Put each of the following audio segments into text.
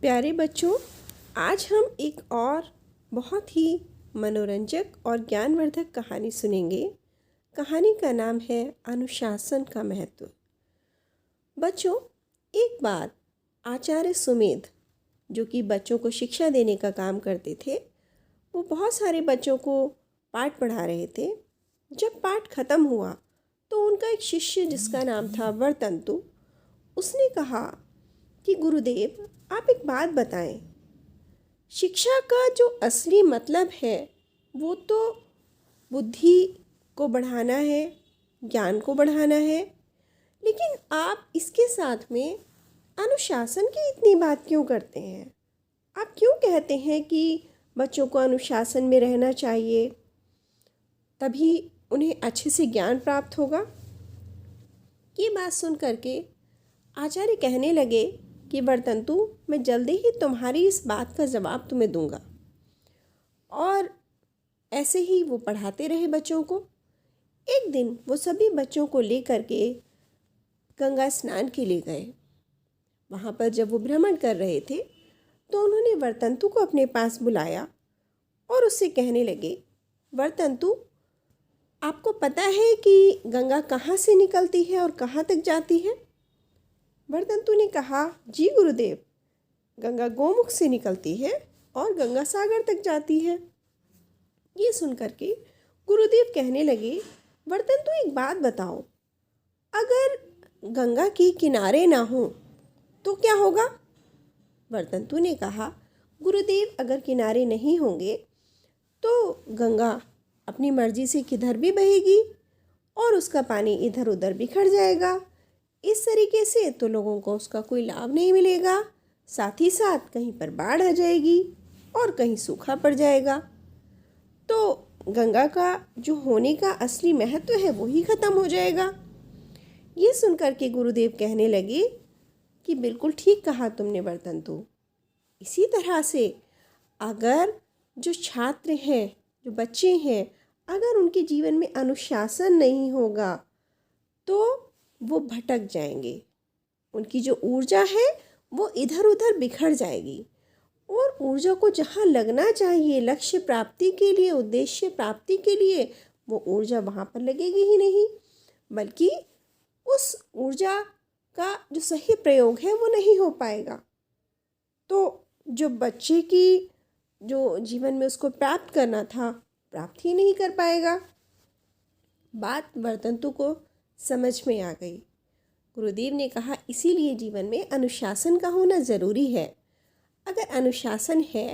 प्यारे बच्चों, आज हम एक और बहुत ही मनोरंजक और ज्ञानवर्धक कहानी सुनेंगे। कहानी का नाम है अनुशासन का महत्व। बच्चों, एक बार आचार्य सुमेध, जो कि बच्चों को शिक्षा देने का काम करते थे, वो बहुत सारे बच्चों को पाठ पढ़ा रहे थे। जब पाठ खत्म हुआ तो उनका एक शिष्य, जिसका नाम था वर्तंतु, उसने कहा कि गुरुदेव, आप एक बात बताएं। शिक्षा का जो असली मतलब है वो तो बुद्धि को बढ़ाना है, ज्ञान को बढ़ाना है, लेकिन आप इसके साथ में अनुशासन की इतनी बात क्यों करते हैं? आप क्यों कहते हैं कि बच्चों को अनुशासन में रहना चाहिए, तभी उन्हें अच्छे से ज्ञान प्राप्त होगा? ये बात सुन करके आचार्य कहने लगे कि वर्तंतु, मैं जल्दी ही तुम्हारी इस बात का जवाब तुम्हें दूंगा। और ऐसे ही वो पढ़ाते रहे बच्चों को। एक दिन वो सभी बच्चों को लेकर के गंगा स्नान के लिए गए। वहाँ पर जब वो भ्रमण कर रहे थे तो उन्होंने वर्तंतु को अपने पास बुलाया और उससे कहने लगे, वर्तंतु, आपको पता है कि गंगा कहाँ से निकलती है और कहाँ तक जाती है? वर्तंतु ने कहा, जी गुरुदेव, गंगा गोमुख से निकलती है और गंगा सागर तक जाती है। ये सुनकर के गुरुदेव कहने लगे, वर्तंतु, एक बात बताओ, अगर गंगा के किनारे ना हो तो क्या होगा? वर्तंतु ने कहा, गुरुदेव, अगर किनारे नहीं होंगे तो गंगा अपनी मर्जी से किधर भी बहेगी और उसका पानी इधर उधर बिखर जाएगा। इस तरीके से तो लोगों को उसका कोई लाभ नहीं मिलेगा, साथ ही साथ कहीं पर बाढ़ आ जाएगी और कहीं सूखा पड़ जाएगा। तो गंगा का जो होने का असली महत्व है वो ही खत्म हो जाएगा। ये सुनकर के गुरुदेव कहने लगे कि बिल्कुल ठीक कहा तुमने वर्तंतु। इसी तरह से अगर जो छात्र हैं, जो बच्चे हैं, अगर उनके जीवन में अनुशासन नहीं होगा तो वो भटक जाएंगे। उनकी जो ऊर्जा है वो इधर उधर बिखर जाएगी और ऊर्जा को जहाँ लगना चाहिए लक्ष्य प्राप्ति के लिए, उद्देश्य प्राप्ति के लिए, वो ऊर्जा वहाँ पर लगेगी ही नहीं, बल्कि उस ऊर्जा का जो सही प्रयोग है वो नहीं हो पाएगा। तो जो बच्चे की जो जीवन में उसको प्राप्त करना था, प्राप्त ही नहीं कर पाएगा। बात वर्तंतु को समझ में आ गई। गुरुदेव ने कहा, इसीलिए जीवन में अनुशासन का होना ज़रूरी है। अगर अनुशासन है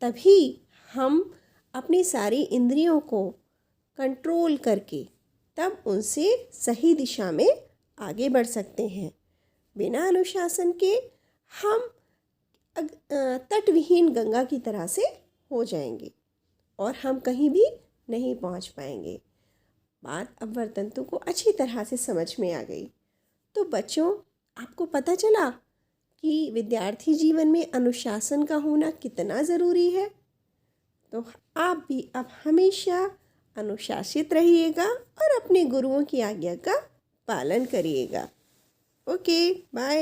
तभी हम अपनी सारी इंद्रियों को कंट्रोल करके तब उनसे सही दिशा में आगे बढ़ सकते हैं। बिना अनुशासन के हम तटविहीन गंगा की तरह से हो जाएंगे और हम कहीं भी नहीं पहुंच पाएंगे। बात अब वर्तंतु को अच्छी तरह से समझ में आ गई। तो बच्चों, आपको पता चला कि विद्यार्थी जीवन में अनुशासन का होना कितना ज़रूरी है। तो आप भी अब हमेशा अनुशासित रहिएगा और अपने गुरुओं की आज्ञा का पालन करिएगा। Okay, bye.